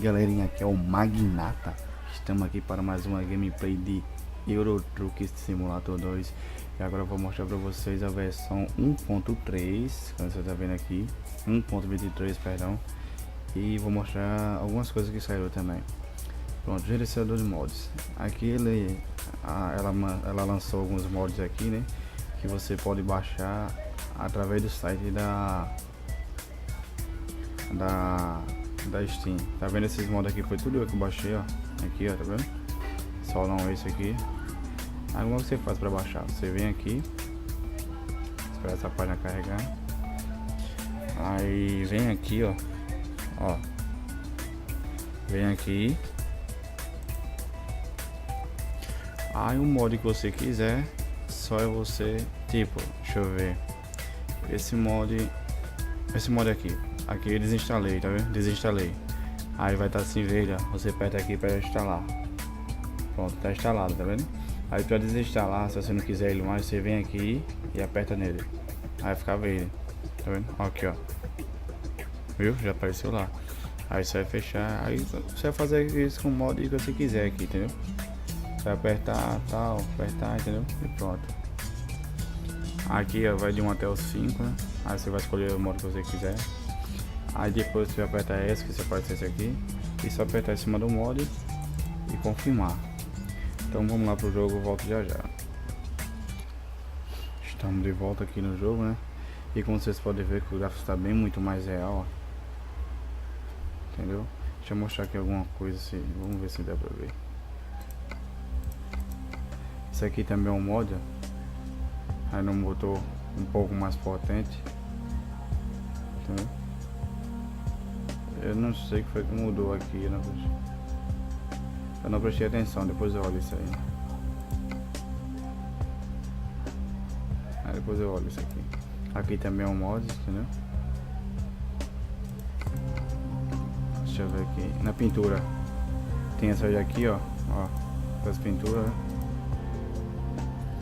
galerinha, aqui é o Magnata. Estamos aqui para mais uma gameplay de Euro Truck Simulator 2. E agora eu vou mostrar para vocês a versão 1.3, como você está vendo aqui, 1.23, perdão. E vou mostrar algumas coisas que saíram também. Pronto, gerenciador de mods. Aqui ela lançou alguns mods aqui, né, que você pode baixar através do site da Steam. Tá vendo esses mods aqui? Foi tudo eu que baixei, ó. Aqui, ó, tá vendo? Só não esse aqui. Aí como você faz para baixar? Você vem aqui, espera essa página carregar. Aí vem aqui, ó. Vem aqui. Aí o mod que você quiser, só é você, tipo, deixa eu ver. Esse mod aqui eu desinstalei, tá vendo? Desinstalei. Aí vai estar assim verde, ó. Você aperta aqui para instalar. Pronto, tá instalado, tá vendo? Aí para desinstalar, se você não quiser ele mais, você vem aqui e aperta nele. Aí fica verde, tá vendo? Aqui, ó. Viu? Já apareceu lá. Aí você vai fechar, aí você vai fazer isso com o mod que você quiser aqui, entendeu? Você vai apertar, tal, apertar, entendeu? E pronto. Aqui, ó, vai de 1 até o 5, né? Aí você vai escolher o modo que você quiser. Aí depois você vai apertar esse, que você aparece esse aqui, e só apertar em cima do mod e confirmar. Então vamos lá pro jogo, eu volto já já. Estamos de volta aqui no jogo, né? E como vocês podem ver que o gráfico está bem muito mais real, ó. Entendeu? Deixa eu mostrar aqui alguma coisa assim, vamos ver se dá pra ver. Isso aqui também é um mod, ó. Aí não botou um pouco mais potente, entendeu? Eu não sei o que foi que mudou aqui, eu não prestei atenção, depois eu olho isso aí. Aí depois eu olho isso aqui. Aqui também é um mod, entendeu? Deixa eu ver aqui. Na pintura tem essa aqui, ó. As pinturas, né?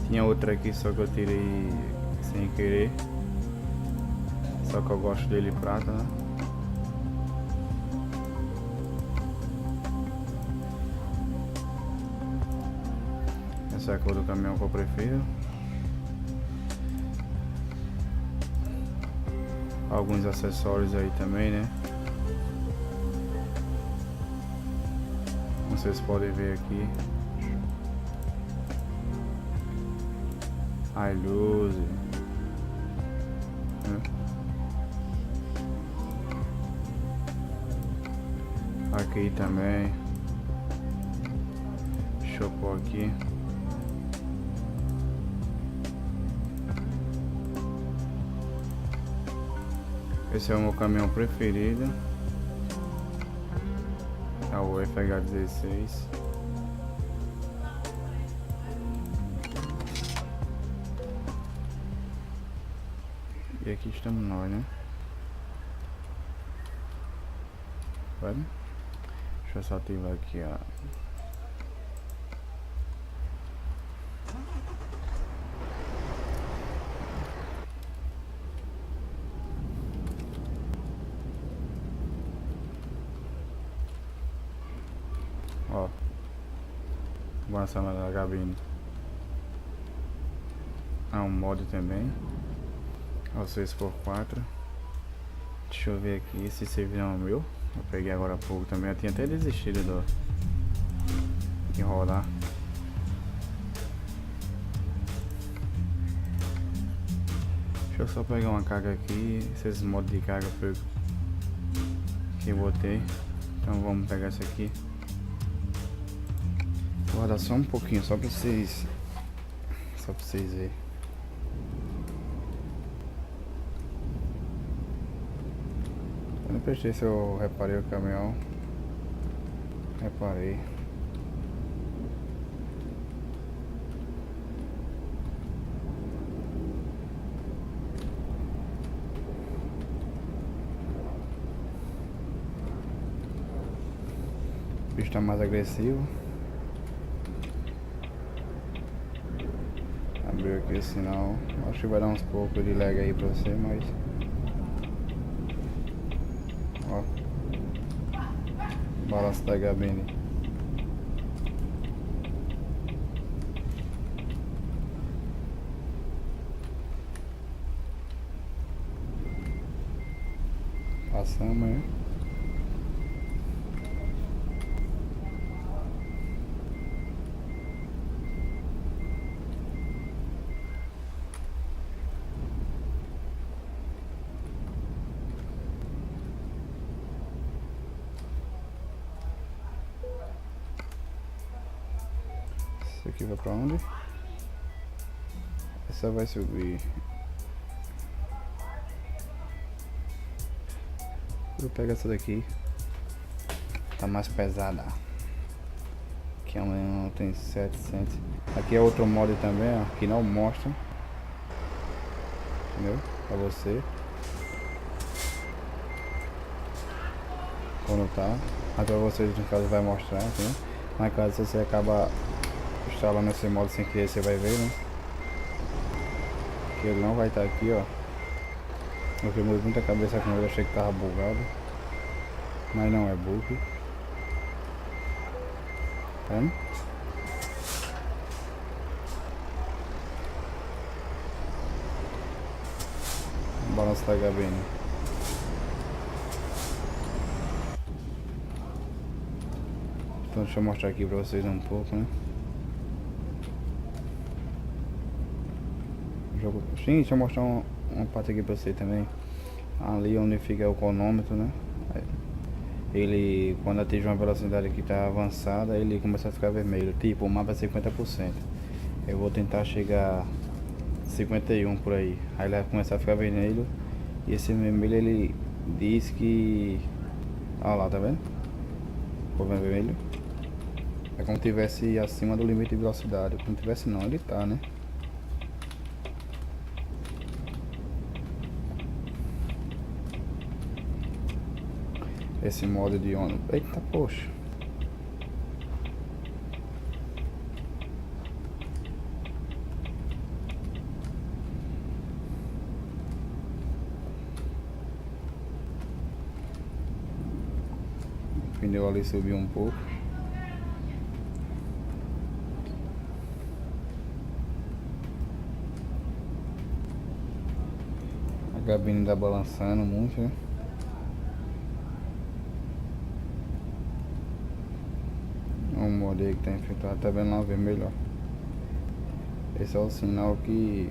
Tinha outra aqui, só que eu tirei sem querer. Só que eu gosto dele prata, né? Essa é a cor do caminhão que eu prefiro. Alguns acessórios aí também, né? Vocês podem ver aqui. A luz, né? Aqui também. Deixa eu pôr aqui. Esse é o meu caminhão preferido. É o FH16. E aqui estamos nós, né? Vale? Deixa eu só ativar aqui, ó. Ó, avançando na cabine. Há um mod também, o 6x4. Deixa eu ver aqui, esse servidor é o meu. Eu peguei agora há pouco também, eu tinha até desistido de rodar. Deixa eu só pegar uma carga aqui, esses modos de carga foi que eu botei. Então vamos pegar esse aqui. Vou rodar só um pouquinho, só pra vocês verem. Eu não prestei se eu reparei o caminhão. Reparei. O bicho tá mais agressivo. Abriu aqui o sinal. Acho que vai dar uns poucos de lag aí pra você, mas... Ó. Balanço da gabine. Passamos, né? Isso aqui vai pra onde? Essa vai subir. Eu pego essa daqui. Tá mais pesada. Aqui amanhã tem 700. Aqui é outro mod também, ó, que não mostra. Entendeu? Pra você. Quando tá. Mas pra vocês no caso vai mostrar, entendeu? Mas caso você acaba instalando esse modo sem querer, você vai ver, né? Que ele não vai estar aqui, ó. Eu queimei muita cabeça com ele, achei que tava bugado. Mas não é bug. Tá vendo? Balanço da gabine. Então deixa eu mostrar aqui pra vocês um pouco, né? Jogo... Sim, deixa eu mostrar uma parte aqui pra vocês também. Ali onde fica o cronômetro, né? Ele, quando atinge uma velocidade que está avançada, ele começa a ficar vermelho. Tipo, o mapa é 50%. Eu vou tentar chegar 51 por aí. Aí ele vai começar a ficar vermelho. E esse vermelho ele diz que... Olha lá, tá vendo? Ficou vermelho. É como se tivesse acima do limite de velocidade. Como tivesse não, ele tá, né? Esse modo de ônibus. Eita, poxa. O pneu ali subiu um pouco. A cabine tá balançando muito, né? O modo aí que tá infectado, tá vendo lá vermelho, ó. Esse é o sinal que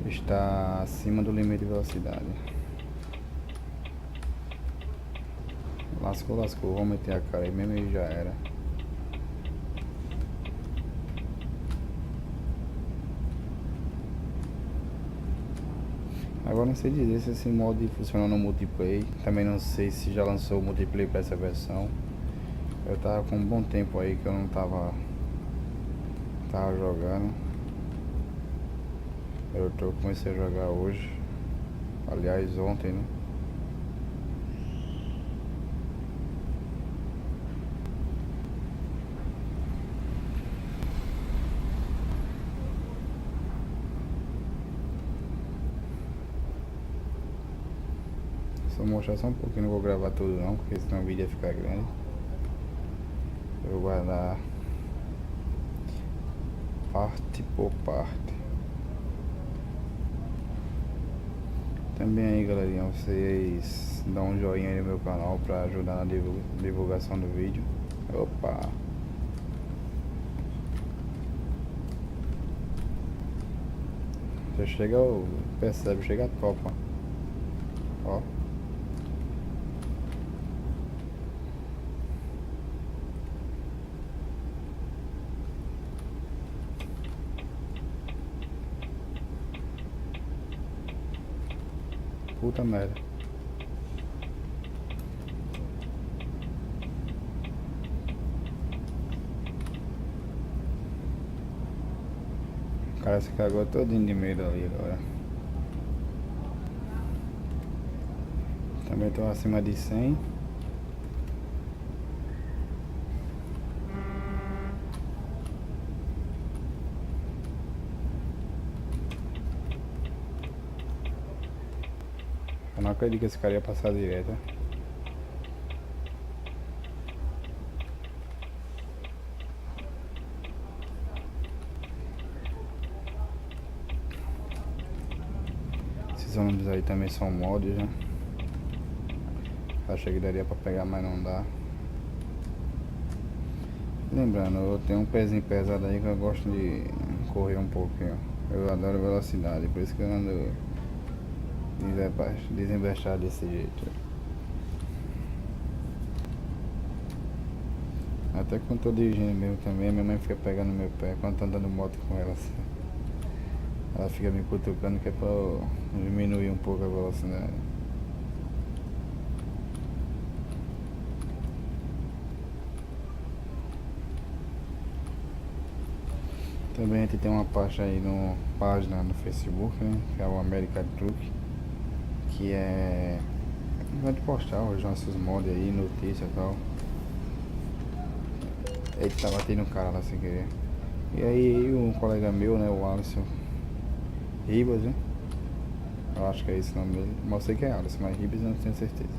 está acima do limite de velocidade. Lascou, vou meter a cara aí mesmo e já era. Agora não sei dizer se esse mod funciona no multiplayer. Também não sei se já lançou o multiplayer para essa versão. Eu tava com um bom tempo aí que eu não tava jogando. Comecei a jogar hoje. Aliás, ontem, né? Vou mostrar só um pouquinho, não vou gravar tudo não, porque senão o vídeo ia ficar grande. Eu vou guardar parte por parte. Também aí, galerinha, vocês dão um joinha aí no meu canal pra ajudar na divulgação do vídeo. Opa! Você chega, percebe, chega a topa. Ó. Puta merda. O cara se cagou todinho de medo ali agora. Também tô acima de 100. Eu não acredito que esse cara ia passar direto. Esses ônibus aí também são mods, né? Achei que daria pra pegar, mas não dá. Lembrando, eu tenho um pezinho pesado aí que eu gosto de correr um pouquinho. Eu adoro velocidade, por isso que eu ando desinvestado desse jeito. Até quando tô dirigindo mesmo também, minha mãe fica pegando meu pé quando tô andando moto com ela assim. Ela fica me cutucando que é pra eu diminuir um pouco a velocidade. Também a gente tem uma página no Facebook, né? Que é o American Truck, que é vai de postar os nossos mods aí, notícia e tal. Ele tá batendo o cara lá sem querer. E aí um colega meu, né, o Alisson Ribas, né? Eu acho que é esse o nome dele. Mas eu sei que é Alisson, mas Ribas eu não tenho certeza.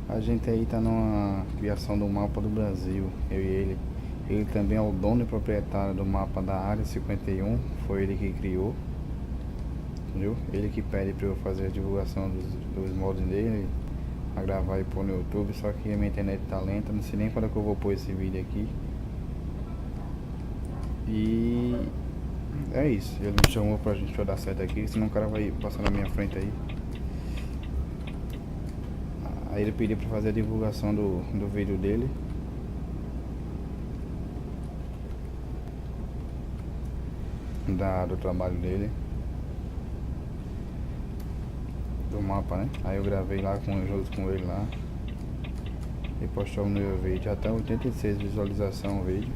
A gente aí tá numa criação do mapa do Brasil, eu e ele. Ele também é o dono e proprietário do mapa da Área 51, foi ele que criou, entendeu? Ele que pede pra eu fazer a divulgação dos mods dele, a gravar e pôr no YouTube, só que a minha internet tá lenta, não sei nem quando é que eu vou pôr esse vídeo aqui. E é isso, ele me chamou pra gente dar certo aqui, senão o cara vai passar na minha frente aí. Aí ele pediu pra fazer a divulgação do vídeo dele. Do trabalho dele, do mapa, né? Aí eu gravei lá junto com ele lá e postamos no meu vídeo. Já tem 86 visualizações o vídeo.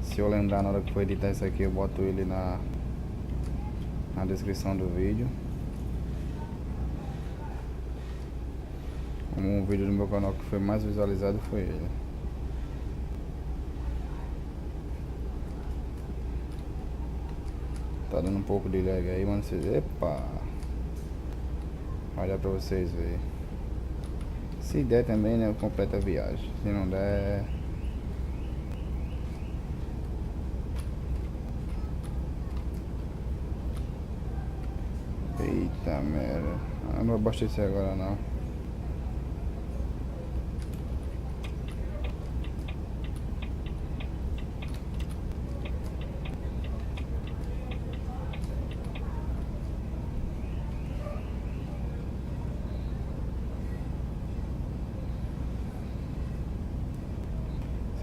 Se eu lembrar na hora que for editar isso aqui, eu boto ele na descrição do vídeo. Um vídeo do meu canal que foi mais visualizado foi ele. Tá dando um pouco de lag aí, mano. Vocês... Epa! Olha pra vocês verem. Se der também, né, eu completo a viagem. Se não der... Eita merda. Não vou abastecer agora não.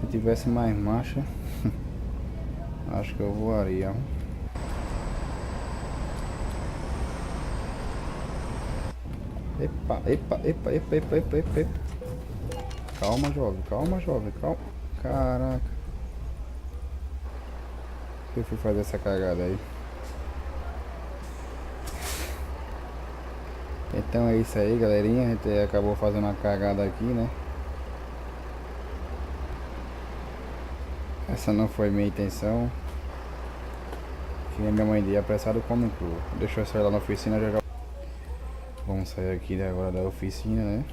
Se tivesse mais marcha, acho que eu voaria. Epa, epa, epa, epa, epa, epa, epa, epa. Calma, jovem, calma, jovem, calma. Caraca. Eu fui fazer essa cagada aí. Então é isso aí, galerinha. A gente acabou fazendo uma cagada aqui, né? Essa não foi minha intenção. Que minha mãe dizia apressado come cru. Deixa eu sair lá na oficina já já. Vamos sair aqui agora da oficina, né?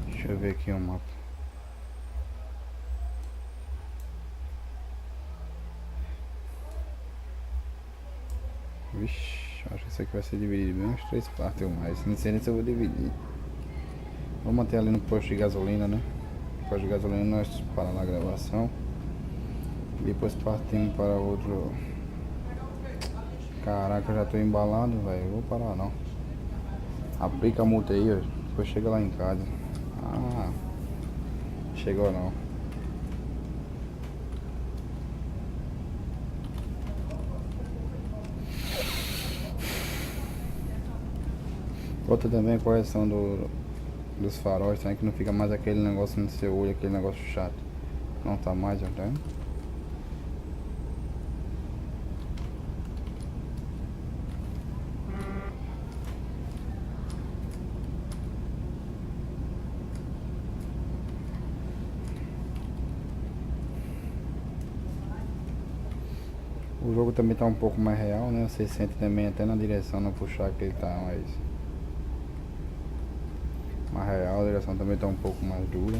Deixa eu ver aqui o mapa. Vixe, acho que isso aqui vai ser dividido em umas 3 partes ou mais. Não sei nem se eu vou dividir. Vamos manter ali no posto de gasolina, né? No posto de gasolina nós paramos a gravação. Depois partimos para outro. Caraca, eu já tô embalado, velho. Vou parar não. Aplica a multa aí, ó. Depois chega lá em casa. Ah, chegou não. Outra também é a correção dos faróis, também, que não fica mais aquele negócio no seu olho, aquele negócio chato. Não tá mais, ó, tá vendo? O jogo também tá um pouco mais real, né? Você sente também até na direção, no puxar, que ele tá mais real. A direção também tá um pouco mais dura.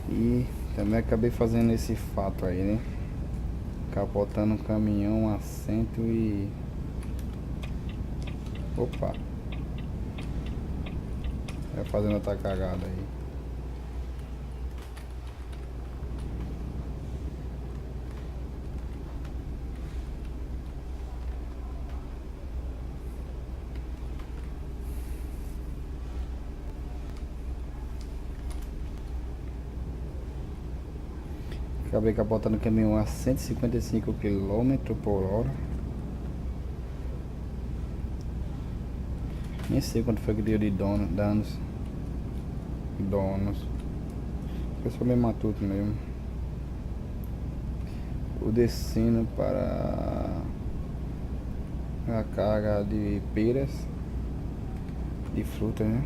E também acabei fazendo esse fato aí, né? Capotando um caminhão a cento e... Opa! É fazendo outra cagada aí. Acabei capotando o caminhão a 155 km por hora. Nem sei quanto foi que deu de danos. Foi só meio matuto mesmo. O destino para a carga de peras, de fruta, né?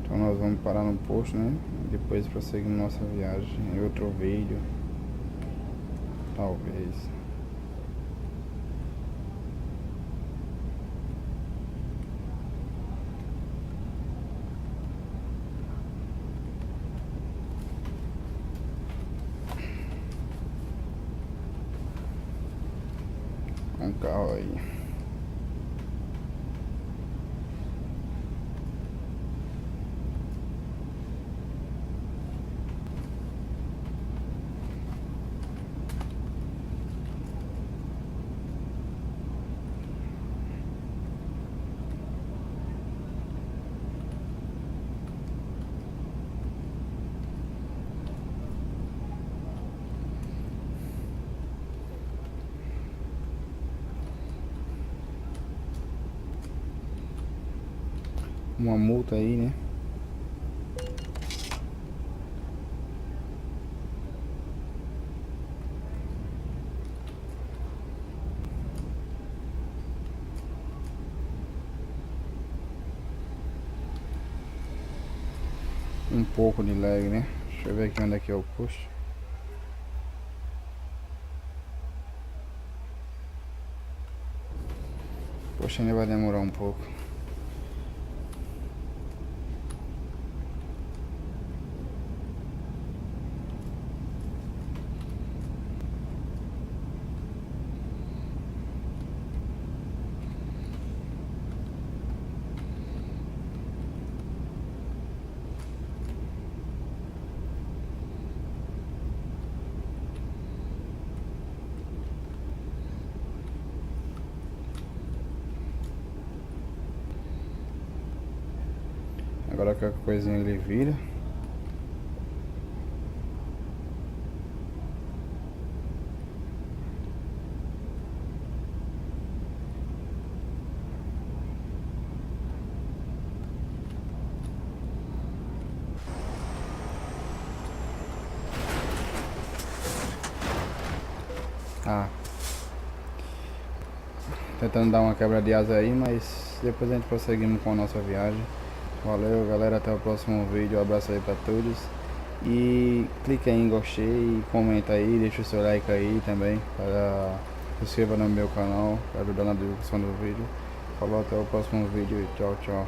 Então nós vamos parar no posto, né? Depois prosseguir nossa viagem em outro vídeo. Talvez. Um carro aí. Uma multa aí, né? Um pouco de lag, né? Deixa eu ver aqui onde é que é o posto. Poxa, ainda vai demorar um pouco. Agora qualquer coisinha ele vira. Ah, tentando dar uma quebra de asa aí, mas depois a gente prosseguimos com a nossa viagem. Valeu, galera, até o próximo vídeo. Um abraço aí pra todos. E clique aí em gostei, comenta aí, deixa o seu like aí também, se inscreva no meu canal para ajudar na divulgação do vídeo. Falou, até o próximo vídeo e tchau, tchau.